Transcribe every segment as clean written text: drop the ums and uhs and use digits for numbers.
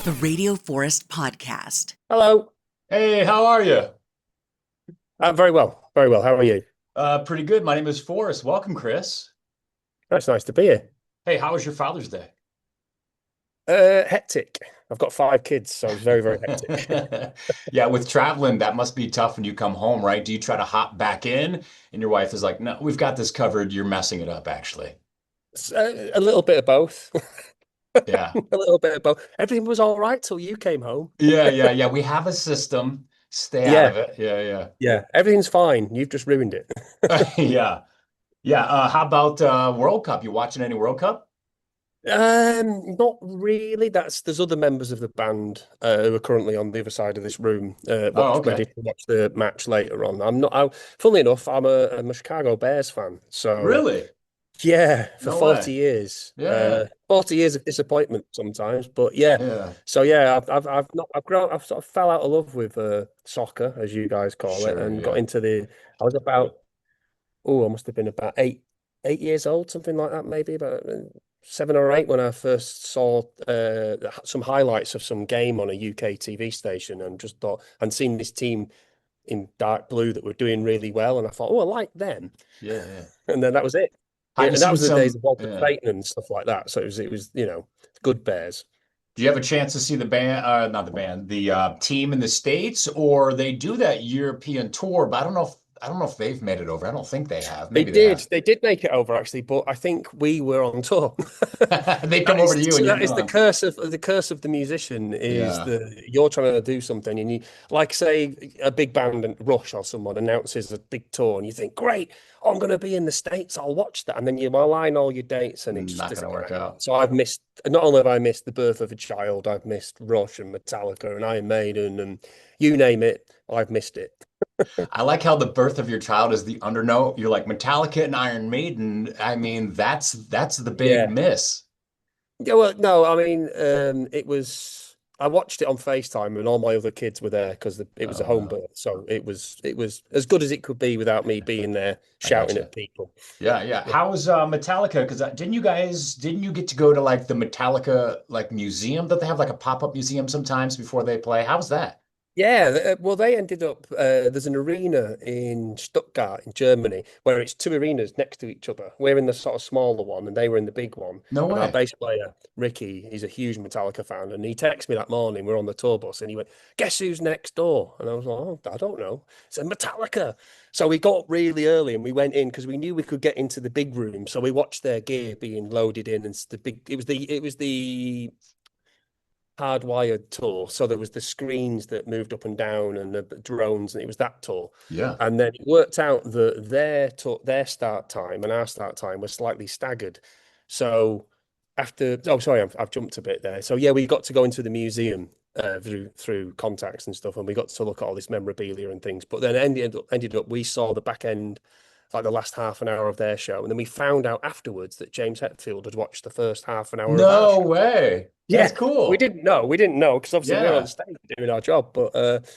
The Radio Forest Podcast. Hello. Hey, how are you? I'm very well. Very well. How are you? Pretty good. My name is Forrest. Welcome, Chris. That's nice to be here. Hey, how was your Father's Day? Hectic. I've got 5 kids, so it's very, very hectic. Yeah, with traveling, that must be tough when you come home, right? Do you try to hop back in? And your wife is like, no, we've got this covered. You're messing it up, actually. A little bit of both. Yeah. A little bit of both. Everything was all right till you came home. Yeah. We have a system. Stay out of Yeah, it. Yeah, yeah. Everything's fine. You've just ruined it. yeah. Yeah. Yeah. How about World Cup? You watching any World Cup? Not really. There's other members of the band who are currently on the other side of this room, Oh, ready okay. to watch the match later on. I'm not. Funnily enough, I'm a Chicago Bears fan, so. Really? Yeah, for No 40 way. years. Yeah. 40 years of disappointment sometimes, but yeah. Yeah. So yeah, I've sort of fell out of love with soccer, as you guys call it, Sure. and got Yeah. into I was about, I must have been about 8 years old, something like that, maybe about 7 or 8 when I first saw some highlights of some game on a UK TV station, and just thought, and seen this team in dark blue that were doing really well, and I thought, oh, I like them, Yeah. and then that was it. Yeah, Have you and that seen was the days some? of Walter Yeah. Payton and stuff like that. So it was good Bears. Do you have a chance to see the band, not the band, the team in the States, or they do that European tour, but I don't know if they've made it over. I don't think they have. They Maybe they did, have. they did make it over actually, but I think we were on tour. They come over to you and you're That is gone. the curse of the musician is Yeah. you're trying to do something, and you, like, say a big band and Rush or someone announces a big tour and you think, great, I'm going to be in the States, I'll watch that, and then you align all your dates and it just Not isn't gonna going work to happen. out. So I've missed, not only have I missed the birth of a child, I've missed Rush and Metallica and Iron Maiden and you name it, I've missed it. I like how the birth of your child is the undernote. You're like Metallica and Iron Maiden. I mean, that's the big Yeah. miss. Yeah, well, no, I mean, it was. I watched it on FaceTime, and all my other kids were there because it was a Oh home wow. birth, so it was as good as it could be without me being there I got shouting you. at people. Yeah. Yeah, How was Metallica? Because didn't you get to go to like the Metallica like museum that they have like a pop-up museum sometimes before they play? How's that? yeah. Well, they ended up. There's an arena in Stuttgart in Germany where it's two arenas next to each other. We're in the sort of smaller one, and they were in the big one. No And our way. bass player Ricky, he's a huge Metallica fan, and he texted me that morning. We're on the tour bus, and he went, "Guess who's next door?" And I was like, "Oh, I don't know." He said Metallica. So we got up really early, and we went in because we knew we could get into the big room. So we watched their gear being loaded in, and the big. It was the hardwired tour. So there was the screens that moved up and down and the drones, and it was that tour. Yeah. And then it worked out that their start time and our start time was slightly staggered. So sorry, I've jumped a bit there. So yeah, we got to go into the museum through contacts and stuff, and we got to look at all this memorabilia and things. But then ended up we saw the back end, like the last half an hour of their show, and then we found out afterwards that James Hetfield had watched the first half an hour of our No show. way. That's Yeah, cool. we didn't know because obviously we're on Yeah. stage doing our job. But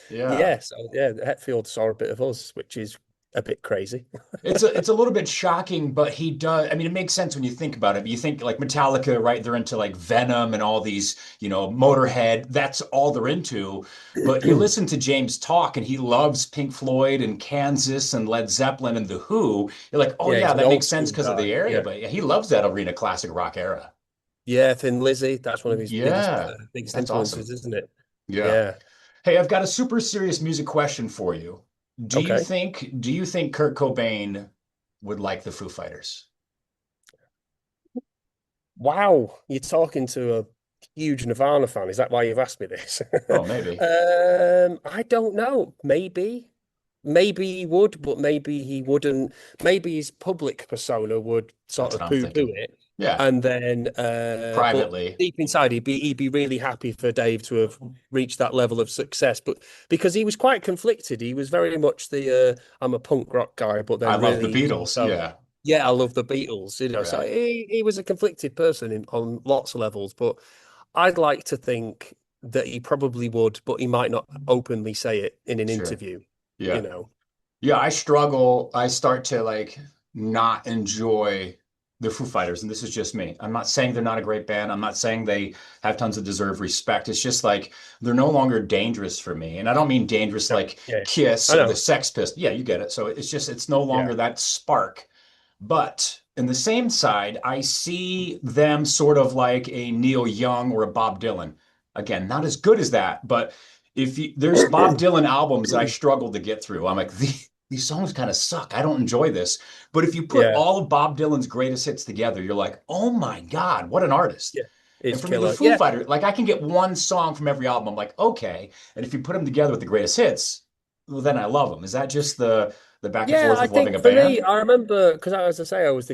Yeah. yeah, so yeah, Hetfield saw a bit of us, which is a bit crazy. It's a little bit shocking, but he does. I mean, it makes sense when you think about it. You think like Metallica, right? They're into like Venom and all these, Motorhead. That's all they're into. But you listen to James talk, and he loves Pink Floyd and Kansas and Led Zeppelin and The Who. You're like, oh Yeah, yeah, he's an that old makes sense school because of guy. the area. Yeah, But yeah, he loves that arena classic rock era. yeah, Thin Lizzy, that's one of his Yeah, biggest that's awesome. influences, isn't it? Yeah. Yeah. Hey, I've got a super serious music question for you. Okay. Do you think Kurt Cobain would like the Foo Fighters? Wow, you're talking to a huge Nirvana fan. Is that why you've asked me this? Oh, maybe. I don't know. Maybe he would, but maybe he wouldn't. Maybe his public persona would sort That's what of I'm poo-poo thinking. it, Yeah, and then, but privately. deep inside, he'd be really happy for Dave to have reached that level of success. But because he was quite conflicted, he was very much the I'm a punk rock guy, but I then love the really he's Beatles. also, Yeah, yeah, I love the Beatles, So right. he was a conflicted person on lots of levels. But I'd like to think that he probably would, but he might not openly say it in an Sure. interview, you Yeah. know. Yeah, I struggle. I start to like not enjoy. the Foo Fighters, and this is just me. I'm not saying they're not a great band. I'm not saying they have tons of deserved respect. It's just like they're no longer dangerous for me. And I don't mean dangerous Yeah, like yeah, Kiss I or the know. Sex Pistols. Yeah, you get it. So it's no Yeah, longer that spark. But in the same side, I see them sort of like a Neil Young or a Bob Dylan. Again, not as good as that, but there's Bob Dylan albums that I struggle to get through. I'm like, these songs kind of suck. I don't enjoy this. But if you put yeah, all of Bob Dylan's greatest hits together, you're like, oh my God, what an artist. yeah. And It's for me, the killer. Foo Yeah, Fighters, like I can get one song from every album. I'm like, okay. And if you put them together with the greatest hits, well, then I love them. Is that just the back and yeah. forth I with loving think a for me, band? I remember because as I say, I was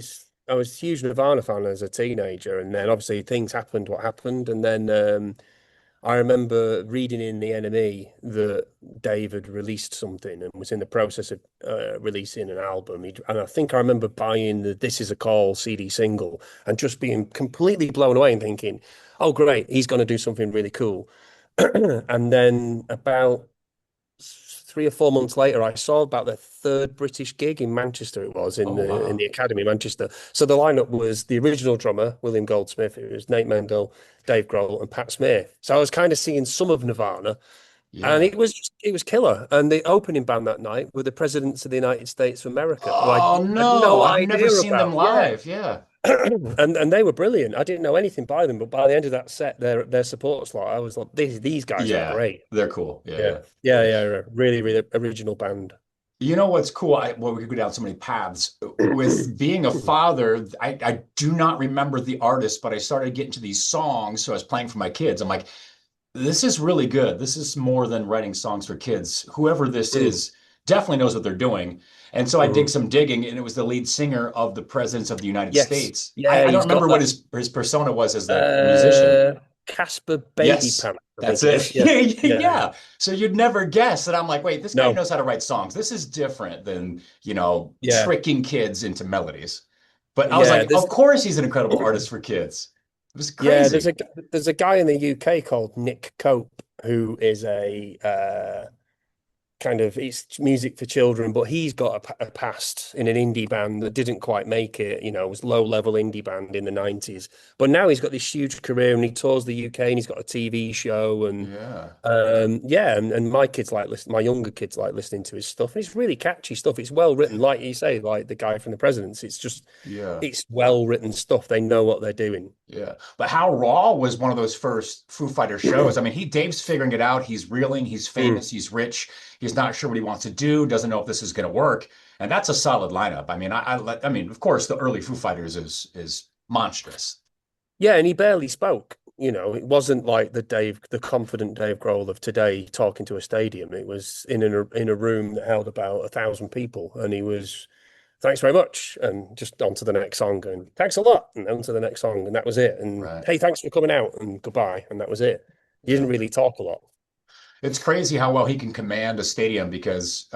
a huge Nirvana fan as a teenager, and then obviously things happened, what happened, and then I remember reading in the NME that Dave had released something and was in the process of releasing an album. And I think I remember buying the "This Is a Call" CD single and just being completely blown away and thinking, "Oh, great, he's going to do something really cool." And then about 3 or 4 months later, I saw about their third British gig in Manchester. It was Oh, in wow. the Academy, Manchester. So the lineup was the original drummer, William Goldsmith. It was Nate Mendel, Dave Grohl, and Pat Smith. So I was kind of seeing some of Nirvana, and Yeah. it was killer. And the opening band that night were the presidents of the United States of America, who Oh had no, no I've never idea seen them about. Yeah, live. Yeah. and they were brilliant. I didn't know anything by them, but by the end of that set, their support slot, I was like, these guys are Yeah. great. They're cool. Yeah, Yeah, yeah. yeah. Really, really original band. You know what's cool? Well, we could go down so many paths. With being a father, I do not remember the artist, but I started getting to these songs. So I was playing for my kids. I'm like, this is really good. This is more than writing songs for kids. Whoever this Mm, is definitely knows what they're doing. And so I did mhm. some digging, and it was the lead singer of the Presidents of the United Yes. States. Yeah, I don't he's remember got what that. his persona was as the musician. Casper Baby Yes, Pants, I that's think it it. is. Yeah. Yeah, Yeah. yeah. So you'd never guess that I'm like, wait, this guy No. knows how to write songs. This is different than, Yeah. tricking kids into melodies. But I was Yeah. like, of course he's an incredible artist for kids. It was Yeah, crazy. there's a guy in the UK called Nick Cope who is a kind of it's music for children, but he's got a past in an indie band that didn't quite make it. You know, it was low level indie band in the 90s. But now he's got this huge career and he tours the UK and he's got a TV show and Yeah. yeah, and my kids like listen, my younger kids like listening to his stuff. And it's really catchy stuff. It's well written, like you say, like the guy from the Presidents. It's just Yeah. it's well written stuff. They know what they're doing. Yeah. But How Raw was one of those first Foo Fighter shows. I mean, Dave's figuring it out. He's reeling, he's Mm. famous, he's rich, he's not sure what he wants to do, doesn't know if this is going to work. And that's a solid lineup. I mean, I mean, of course, the early Foo Fighters is monstrous. Yeah, and he barely spoke. You know, it wasn't like the confident Dave Grohl of today talking to a stadium. It was in a room that held about 1,000 people, and he was, thanks very much, and just on to the next song, and thanks a lot, and on to the next song, and that was it. And Right. hey, thanks for coming out, and goodbye, and that was it. He Yeah. didn't really talk a lot. It's crazy how well he can command a stadium because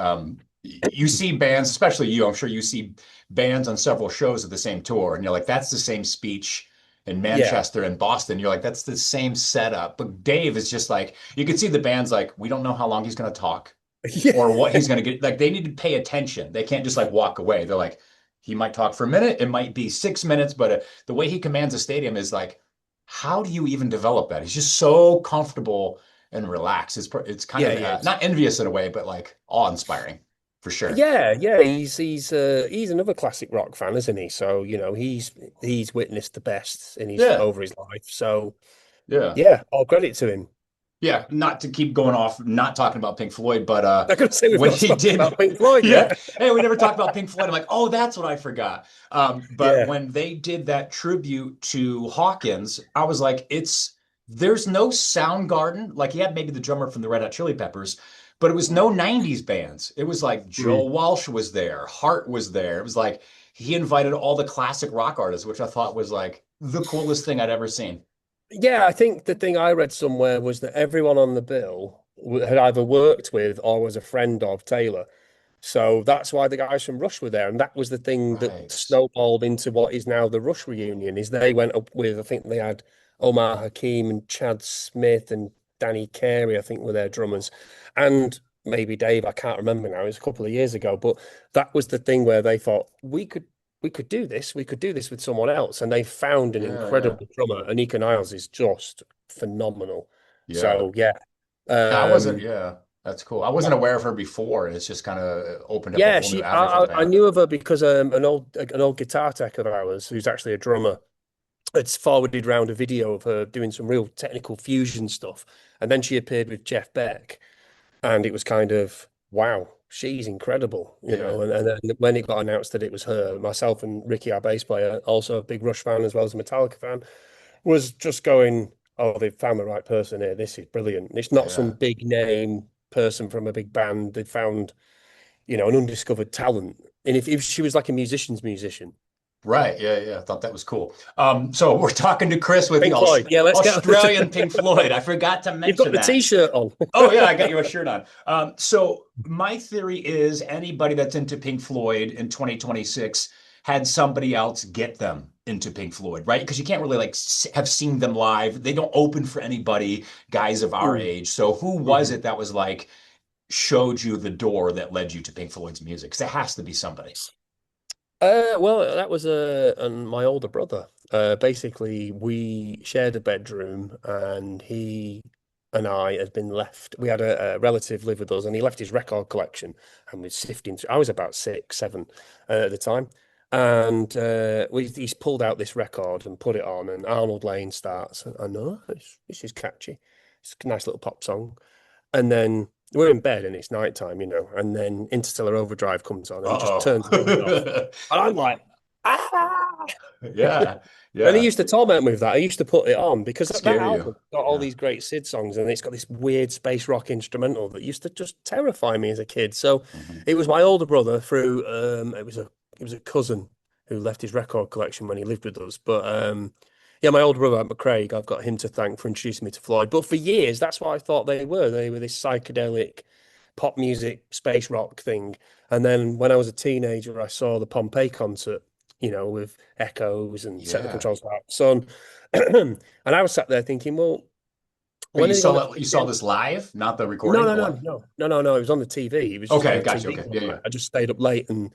you see bands, especially you, I'm sure you see bands on several shows of the same tour, and you're like, that's the same speech in Yeah, Manchester and Boston. You're like, that's the same setup. But Dave is just like, you can see the band's like, we don't know how long he's going to talk yeah, or what he's going to get. Like, they need to pay attention. They can't just like walk away. They're like, he might talk for a minute. It might be 6 minutes, but the way he commands a stadium is like, how do you even develop that? He's just so comfortable and relaxed. It's kind yeah, of he is. not envious in a way, but like awe-inspiring for sure. Yeah, yeah, he's another classic rock fan, isn't he? So, you know, he's witnessed the best in his Yeah, over his life. So, yeah, yeah, all credit to him. yeah. Not to keep going off, not talking about Pink Floyd, but I'm gonna say we've when not he spoken about did, Pink Floyd yeah. yet. Hey, we never talked about Pink Floyd. I'm like, oh, that's what I forgot. But Yeah. when they did that tribute to Hawkins, I was like, there's no Soundgarden. Like he had maybe the drummer from the Red Hot Chili Peppers, but it was no 90s bands. It was like Mm. Joe Walsh was there, Hart was there. It was like he invited all the classic rock artists, which I thought was like the coolest thing I'd ever seen. Yeah, I think the thing I read somewhere was that everyone on the bill had either worked with or was a friend of Taylor. So that's why the guys from Rush were there. And that was the thing that Right. snowballed into what is now the Rush reunion, is they went up with, I think they had Omar Hakim and Chad Smith and Danny Carey, I think were their drummers. And maybe Dave, I can't remember now, it was a couple of years ago. But that was the thing where they thought we could we could do this. We could do this with someone else. And they found an Yeah. incredible drummer. Anika Niles is just phenomenal. Yeah. So yeah. Yeah, I wasn't, Um, yeah, that's cool. I wasn't aware of her before, and it's just kind of opened up a yeah, whole new avenue for the I band. knew of her because an old guitar tech of ours, who's actually a drummer, had forwarded round a video of her doing some real technical fusion stuff. And then she appeared with Jeff Beck, and it was kind of, wow, she's incredible, you Yeah. know. And then when it got announced that it was her, myself and Ricky, our bass player, also a big Rush fan as well as a Metallica fan, was just going, oh, they've found the right person here. This is brilliant. It's not some Yeah. big name person from a big band. They found, you know, an undiscovered talent. And if she was like a musician's musician. Right. Yeah. Yeah. I thought that was cool. So we're talking to Chris with the Pink Floyd. Yeah, let's get Australian Pink Floyd. I forgot to You've got mention the that. t-shirt on. Oh yeah, I got you a shirt on. So my theory is anybody that's into Pink Floyd in 2026 had somebody else get them into Pink Floyd, right? Because you can't really like have seen them live. They don't open for anybody, guys of our Mm. age. So who was it that was like showed you the door that led you to Pink Floyd's music? Because it has to be somebody. Well, that was and my older brother. Basically, we shared a bedroom, and he and I had been left. We had a relative live with us, and he left his record collection, and was sifting through. I was about 6, 7 at the time, and he's pulled out this record and put it on, and Arnold Lane starts, and I know this is catchy. It's a nice little pop song, and then we're in bed and it's nighttime, you know, and then Interstellar Overdrive comes on and he just turns the light off. Uh-oh. And I'm like, ah! Yeah. And he Yeah. used to torment me with that. I used to put it on because that Scare album you. got all Yeah. these great Sid songs and it's got this weird space rock instrumental that used to just terrify me as a kid. So Mhm. it was my older brother through it was a cousin who left his record collection when he lived with us. But yeah, my older brother, Craig, I've got him to thank for introducing me to Floyd. But for years, that's what I thought they were. They were this psychedelic pop music, space rock thing. And then when I was a teenager, I saw the Pompeii concert, you know, with echoes and set the Yeah. controls out. So, and I was sat there thinking, well, Wait, when are they going to play you saw again? this live, not the No, recording? no, no, What? no, no, no, no. It was on the TV. It was just on Okay, the gotcha. TV Okay. one Yeah, night. yeah. I just stayed up late and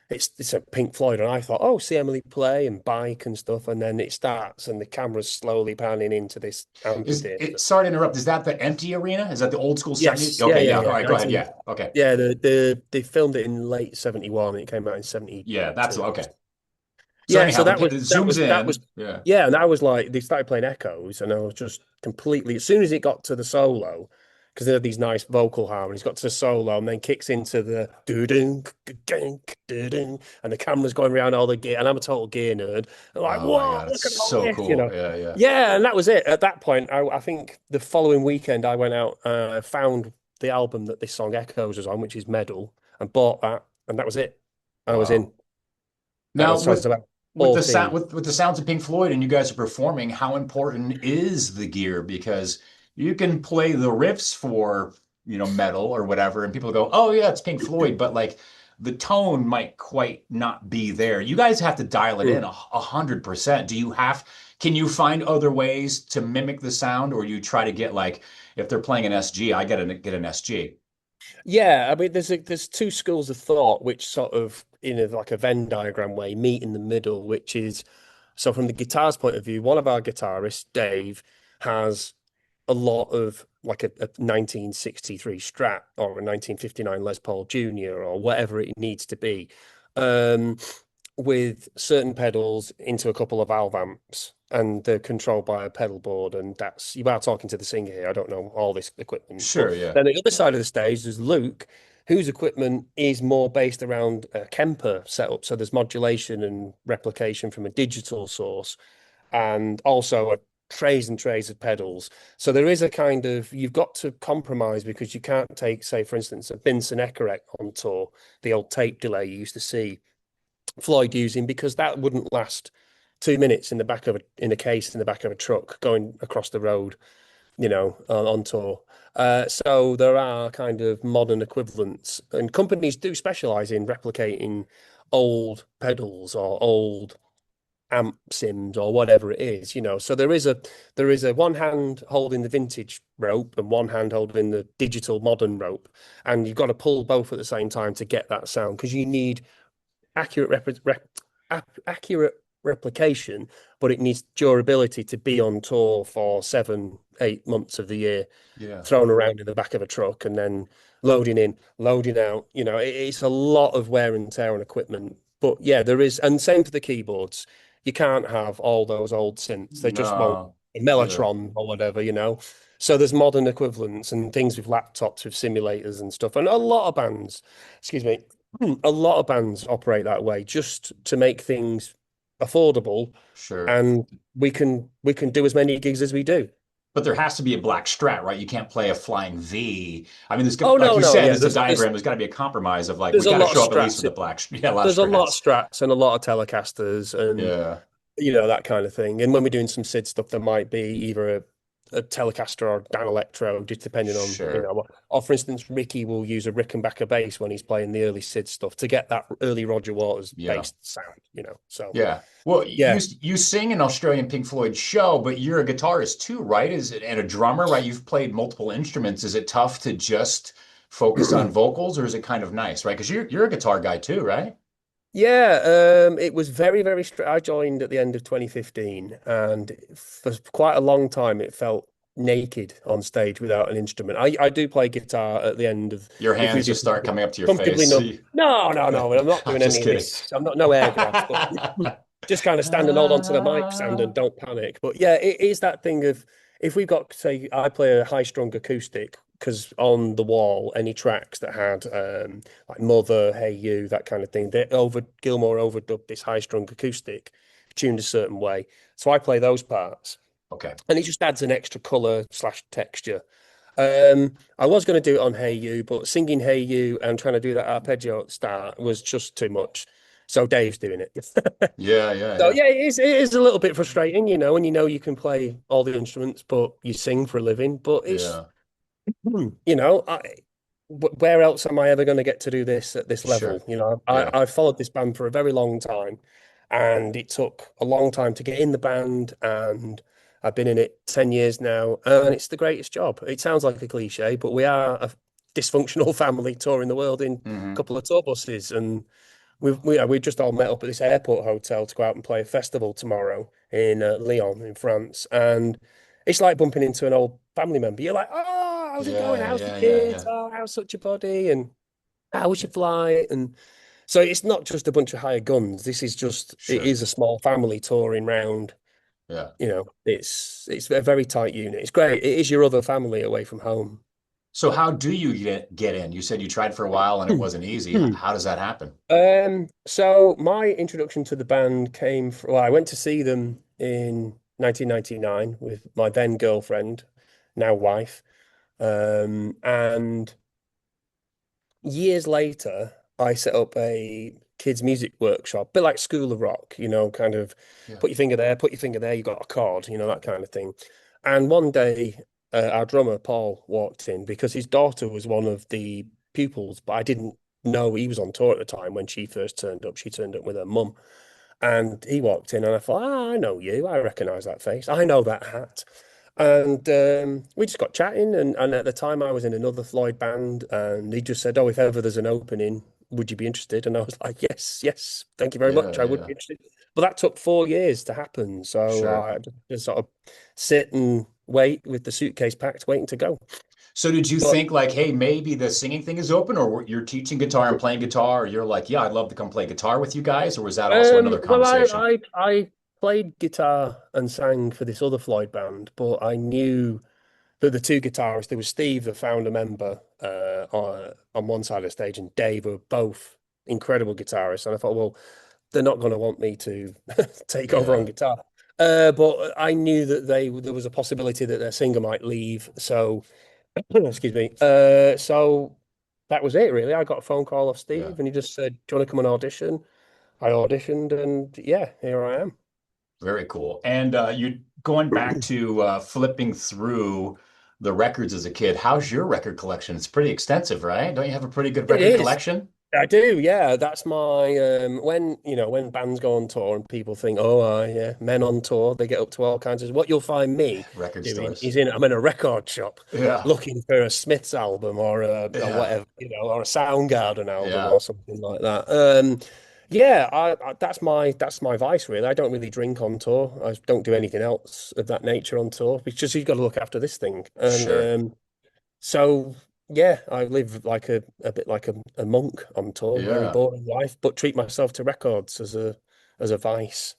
it's a Pink Floyd, and I thought, oh, see Emily play and bike and stuff, and then it starts and the camera's slowly panning into this Is amphitheater. it, sorry to interrupt. Is that the empty arena? Is that the old school 70s? Yes, yeah, Okay, yeah, yeah. All yeah. right, go ahead. 19, Yeah. Okay. yeah, they filmed it in late 71. It came out in Yeah, that's 72. okay. So Yeah, anyhow, so it zooms that was in. Yeah. yeah, and I was like they started playing echoes, and I was just completely as soon as it got to the solo, because they had these nice vocal harmonies, got to the solo and then kicks into the doo-doo, doo-doo, and the camera's going around all the gear, and I'm a total gear nerd. I'm like, Oh my whoa, God, it's look at all so this, you cool. know. Yeah, yeah. Yeah, and that was it. At that point, I think the following weekend I went out, found the album that this song Echoes was on, which is Medal, and bought that, and that was it. I was in. Wow. Now So I was about with the sound 14. with the sounds of Pink Floyd and you guys are performing, how important is the gear? Because you can play the riffs for, metal or whatever, and people go, "Oh yeah, it's Pink Floyd," but like the tone might quite not be there. You guys have to dial it in 100%. Can you find other ways to mimic the sound, or you try to get like if they're playing an SG, I get an SG. Yeah, I mean, there's two schools of thought which sort of in like a Venn diagram way meet in the middle, which is so from the guitar's point of view, one of our guitarists, Dave, has a lot of like a 1963 Strat or a 1959 Les Paul Junior or whatever it needs to be. Um, with certain pedals into a couple of valve amps, and they're controlled by a pedal board. And that's you are talking to the singer here. I don't know all this equipment, but Sure, yeah. then the other side of the stage there's Luke, whose equipment is more based around a Kemper setup. So there's modulation and replication from a digital source, and also a trays and trays of pedals. So there is a kind of you've got to compromise because you can't take, say, for instance, a Binson Eckerek on tour, the old tape delay you used to see Floyd using, because that wouldn't last 2 minutes in the back of in a case in the back of a truck going across the road, you know, on tour. So there are kind of modern equivalents, and companies do specialize in replicating old pedals or old amp sims or whatever it is, you know. So there is a one hand holding the vintage rope and one hand holding the digital modern rope, and you've got to pull both at the same time to get that sound because you need accurate accurate replication, but it needs durability to be on tour for 7, 8 months of the year, Yeah. thrown around in the back of a truck and then loading in, loading out. It's a lot of wear and tear on equipment. But yeah, there is, and same for the keyboards. You can't have all those old synths. They just won't. No. A Yeah. Mellotron or whatever. So there's modern equivalents and things with laptops with simulators and stuff. And a lot of bands, excuse me, a lot of bands operate that way just to make things affordable, Sure. and we can do as many gigs as we do. But there has to be a black Strat, right? You can't play a flying V. I mean, Oh like no, you no, said, yeah. there's a diagram. There's got to be a compromise of like, we There's a got to lot show of up at least Strats. with the black, yeah, a lot of There's a lot of Strats. Strats and a lot of Telecasters and Yeah, that kind of thing. And when we're doing some SID stuff, there might be either a Telecaster or Dan Electro, just depending on sure. Or for instance, Ricky will use a Rickenbacker bass when he's playing the early SID stuff to get that early Roger Waters Yeah. bass sound. So Yeah. Well, yeah. you sing an Australian Pink Floyd show, but you're a guitarist too, right? And a drummer, right? You've played multiple instruments. Is it tough to just focus on vocals, or is it kind of nice, right? Because you're a guitar guy too, right? Yeah, it was very, very I joined at the end of 2015, and for quite a long time it felt naked on stage without an instrument. I do play guitar at the end of Your if we hands do just start coming up to your comfortably face. enough. No, I'm not I'm doing just any of kidding. this. I'm not no air grabs, but just kind of stand and hold onto the mic stand and don't panic. But yeah, it is that thing of if we've got, say, I play a high strung acoustic because on the wall, any tracks that had like Mother, Hey You, that kind of thing, Gilmore overdubbed this high strung acoustic tuned a certain way. So I play those parts. Okay. And it just adds an extra color / texture. I was going to do it on Hey You, but singing Hey You and trying to do that arpeggio at the start was just too much. So Dave's doing it. Yeah. So yeah, it is a little bit frustrating, when you can play all the instruments, but you sing for a living. But it's, where else am I ever going to get to do this at this level? Sure. I've followed this band for a very long time, and it took a long time to get in the band, and I've been in it 10 years now, and it's the greatest job. It sounds like a cliche, but we are a dysfunctional family touring the world in a couple of tour buses, and we just all met up at this airport hotel to go out and play a festival tomorrow in Lyon in France, and it's like bumping into an old family member. You're like, oh, how's it going? How's the kids? Oh, how's such a body? And how was your flight? And so it's not just a bunch of hired guns. This is just Sure. it is a small family touring round. Yeah. It's a very tight unit. It's great. It is your other family away from home. So how do you get in? You said you tried for a while and it wasn't easy. How does that happen? So my introduction to the band came from, I went to see them in 1999 with my then girlfriend, now wife. And years later, I set up a kids' music workshop, a bit like School of Rock, kind of put your finger there, you got a chord, that kind of thing. And one day, our drummer, Paul, walked in because his daughter was one of the pupils, but I didn't know he was on tour at the time when she first turned up. She turned up with her mum. And he walked in and I thought, I know you. I recognize that face. I know that hat. And we just got chatting. And at the time, I was in another Floyd band. And he just said, if ever there's an opening, would you be interested? And I was like, yes. Thank you very much. I would be interested. But that took 4 years to happen. So I just sort of sit and wait with the suitcase packed, waiting to go. So did you think like, hey, maybe the singing thing is open, or you're teaching guitar and playing guitar, or you're like, yeah, I'd love to come play guitar with you guys, or was that also another conversation? Well, I played guitar and sang for this other Floyd band, but I knew that the two guitarists, there was Steve, the founder member, on one side of the stage, and Dave were both incredible guitarists. And I thought, well, they're not going to want me to take over on guitar. But I knew that there was a possibility that their singer might leave. So, excuse me. So that was it, really. I got a phone call off Steve, and he just said, "Do you want to come and audition?" I auditioned, and here I am. Very cool. And you're going back to flipping through the records as a kid. How's your record collection? It's pretty extensive, right? Don't you have a pretty good record collection? I do, yeah. That's my when bands go on tour and people think, men on tour, they get up to all kinds of what you'll find me record doing stores. I'm in a record shop looking for a Smiths album or whatever, or a Soundgarden album or something like that. Yeah, that's my vice really. I don't really drink on tour. I don't do anything else of that nature on tour because you've got to look after this thing. And Sure. so yeah, I live like a bit like a monk on tour, very Yeah. boring life, but treat myself to records as a vice.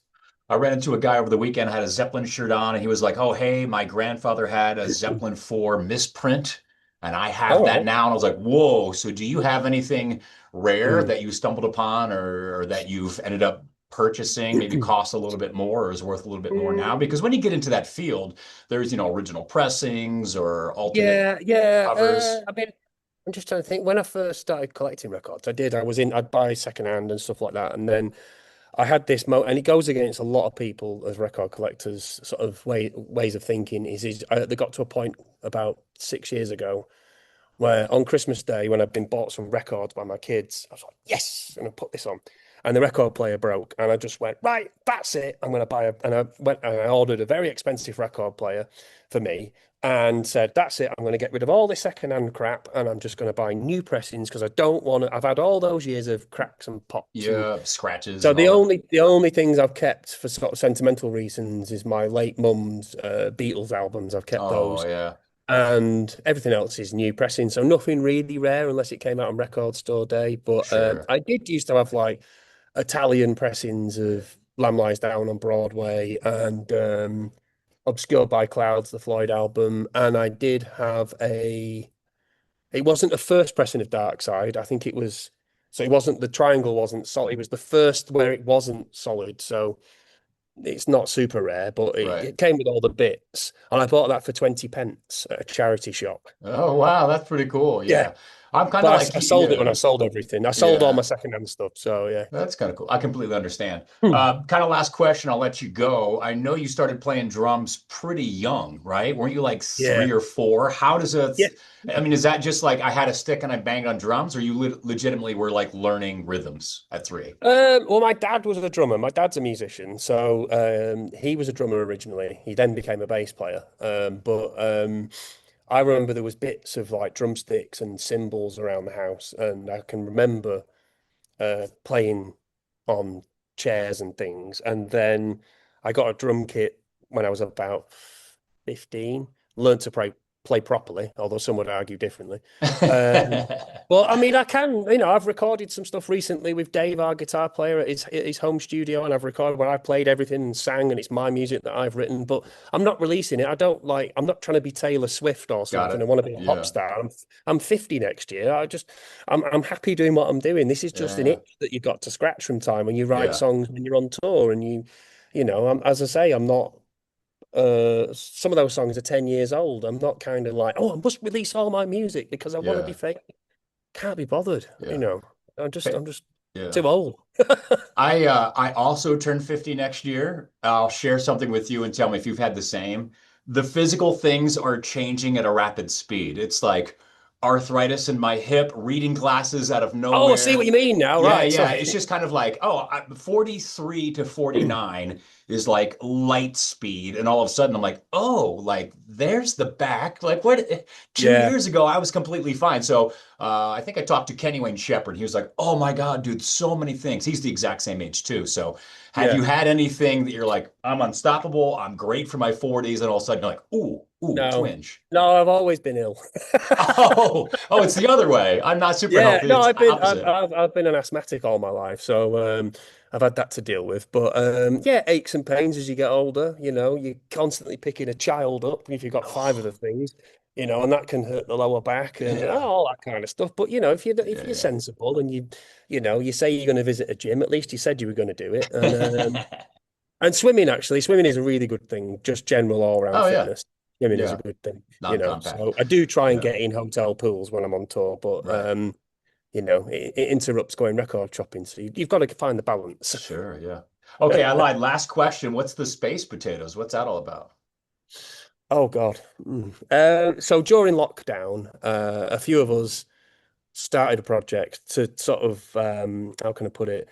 I ran into a guy over the weekend, had a Zeppelin shirt on, and he was like, "Oh, hey, my grandfather had a Zeppelin 4 misprint, and I have All that right. now." And I was like, "Whoa, so do you have anything rare Mm. that you stumbled upon or that you've ended up purchasing, maybe cost a little bit more or is worth a little bit more now?" Mm. Because when you get into that field, there's, original pressings or alternate Yeah, yeah. covers. I mean, I'm just trying to think. When I first started collecting records, I'd buy secondhand and stuff like that, and then I had this and it goes against a lot of people as record collectors sort of ways of thinking. They got to a point about 6 years ago where on Christmas Day, when I'd been bought some records by my kids, I was like, yes, and I put this on. And the record player broke, and I just went, right, that's it. I'm going to buy and I went and I ordered a very expensive record player for me and said, that's it. I'm going to get rid of all this secondhand crap and I'm just going to buy new pressings because I don't want to. I've had all those years of cracks and pops and Yeah, scratches so and the all that. only the only things I've kept for sort of sentimental reasons is my late mum's Beatles albums. I've kept Oh, those, yeah, and everything else is new pressing. So nothing really rare unless it came out on Record Store Day. But sure. I did used to have like Italian pressings of Lamb Lies Down on Broadway and Obscured by Clouds, the Floyd album, and I did have a. It wasn't the first pressing of Dark Side. I think it was. So it wasn't the triangle wasn't solid. It was the first where it wasn't solid. So it's not super rare, but Right. it came with all the bits. And I bought that for 20 pence at a charity shop. Oh, wow, that's pretty cool. Yeah. Yeah. I'm kind of But like I you. sold it when Yeah. I sold everything. I sold all Yeah. my secondhand stuff. So yeah. That's kind of cool. I completely understand. Hmm. Kind of last question, I'll let you go. I know you started playing drums pretty young, right? Weren't you like Yeah. 3 or 4? How does a, Yeah. I mean, is that just like I had a stick and I banged on drums, or you legitimately were like learning rhythms at 3? Well, my dad was a drummer. My dad's a musician, so he was a drummer originally. He then became a bass player. But I remember there was bits of like drumsticks and cymbals around the house, and I can remember playing on chairs and things. And then I got a drum kit when I was about 15, learned to play properly, although some would argue differently. Um, well, I mean, I've recorded some stuff recently with Dave, our guitar player, at his home studio, and I've recorded where I played everything and sang, and it's my music that I've written, but I'm not releasing it. I'm not trying to be Taylor Swift or Got something. I it. want to be a pop Yeah. star. I'm 50 next year. I'm happy doing what I'm doing. This is just an Yeah. itch that you've got to scratch from time when you write Yeah. songs when you're on tour, and as I say, I'm not. Some of those songs are 10 years old. I'm not kind of like, oh, I must release all my music because I want to be Yeah. famous. Can't be bothered, Yeah. I'm just Yeah. too old. I also turn 50 next year. I'll share something with you and tell me if you've had the same. The physical things are changing at a rapid speed. It's like arthritis in my hip, reading glasses out of Oh, I see what nowhere. you mean now. Yeah, Right. yeah. So, It's just kind of like, oh, 43 to 49 is like light speed. And all of a sudden I'm like, oh, like there's the back. Like what? two yeah, years ago, I was completely fine. So I think I talked to Kenny Wayne Shepherd. He was like, oh my God, dude, so many things. He's the exact same age too. So have yeah. you had anything that you're like, I'm unstoppable, I'm great for my 40s, and all of a sudden you're like, ooh, No, twinge. no, I've always been ill. Oh, it's the other way. I'm not super Yeah, healthy. no, It's I've, opposite. I've I've been an asthmatic all my life, so I've had that to deal with. But yeah, aches and pains as you get older. You're constantly picking a child up if you've got five of the things, and that can hurt the lower back and Yeah. all that kind of stuff. But if Yeah, you're yeah. sensible and you say you're going to visit a gym, at least you said you were going to do it. And swimming is a really good thing, just general all round Oh yeah. fitness. Swimming is a Yeah. good thing. Non-compact. So I do try and Yeah. get in hotel pools when I'm on tour, but Right. it interrupts going record shopping. So you've got to find the balance. Sure. Yeah. Okay, I lied. Last question. What's the space potatoes? What's that all about? Oh God. So during lockdown, a few of us started a project to sort of how can I put it?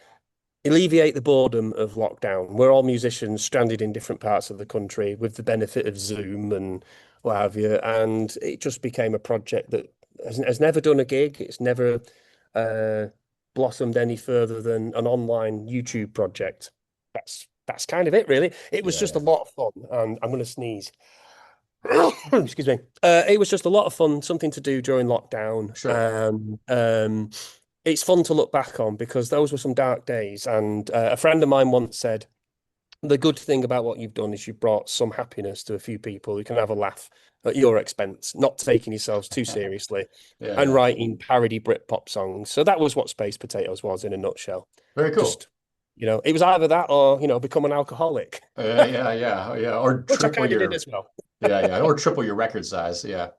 Alleviate the boredom of lockdown. We're all musicians stranded in different parts of the country with the benefit of Zoom and what have you. And it just became a project that has never done a gig. It's never uh, blossomed any further than an online YouTube project. That's kind of it, really. It was just a lot of fun, and I'm going to sneeze. Excuse me. It was just a lot of fun, something to do during lockdown. Sure. It's fun to look back on because those were some dark days. And a friend of mine once said, the good thing about what you've done is you've brought some happiness to a few people who can have a laugh at your expense, not taking yourselves too seriously, and writing parody Britpop songs. So that was what Space Potatoes was in a nutshell. Very cool. Just, it was either that or, become an alcoholic. Yeah. Or which I triple kind of your did as well. yeah, or triple your record size. Yeah.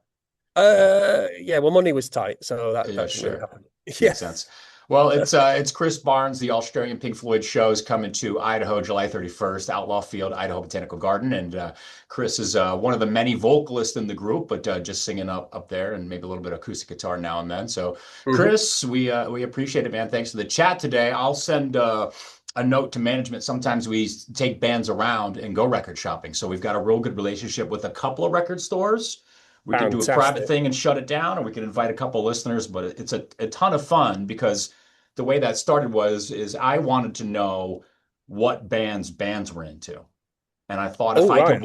Well, money was tight, so that didn't Sure. really happen. Makes sense. Well, it's Chris Barnes. The Australian Pink Floyd Show is coming to Idaho July 31st, Outlaw Field, Idaho Botanical Garden. And Chris is one of the many vocalists in the group, but just singing up there and maybe a little bit of acoustic guitar now and then. So, Chris, we appreciate it, man. Thanks for the chat today. I'll send a note to management. Sometimes we take bands around and go record shopping. So we've got a real good relationship with a couple of record stores. We can do a private thing and shut it down, or we can invite a couple of listeners, but it's a ton of fun because the way that started is I wanted to know what bands were into. And I thought if I could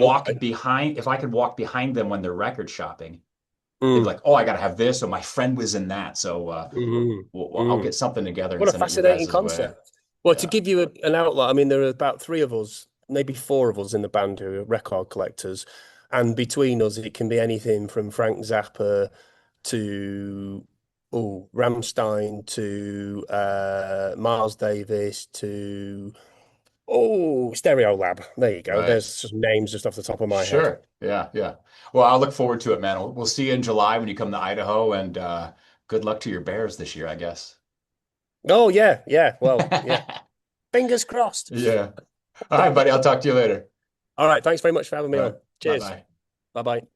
walk behind them when they're record shopping, they'd be like, oh, I got to have this. Or my friend was in that. So I'll get something together. What a fascinating concept. Well, to give you an outline, I mean, there are about 3 of us, maybe 4 of us in the band who are record collectors. And between us, it can be anything from Frank Zappa to Rammstein to Miles Davis to Stereolab. There you go. Right. There's some names just off the top of my head. Sure. Yeah. Well, I'll look forward to it, man. We'll see you in July when you come to Idaho, and good luck to your Bears this year, I guess. Oh, yeah. Well, yeah. Fingers crossed. Yeah. All right, buddy. I'll talk to you later. All right. Thanks very much for having me on. Cheers. Bye-bye. Bye-bye.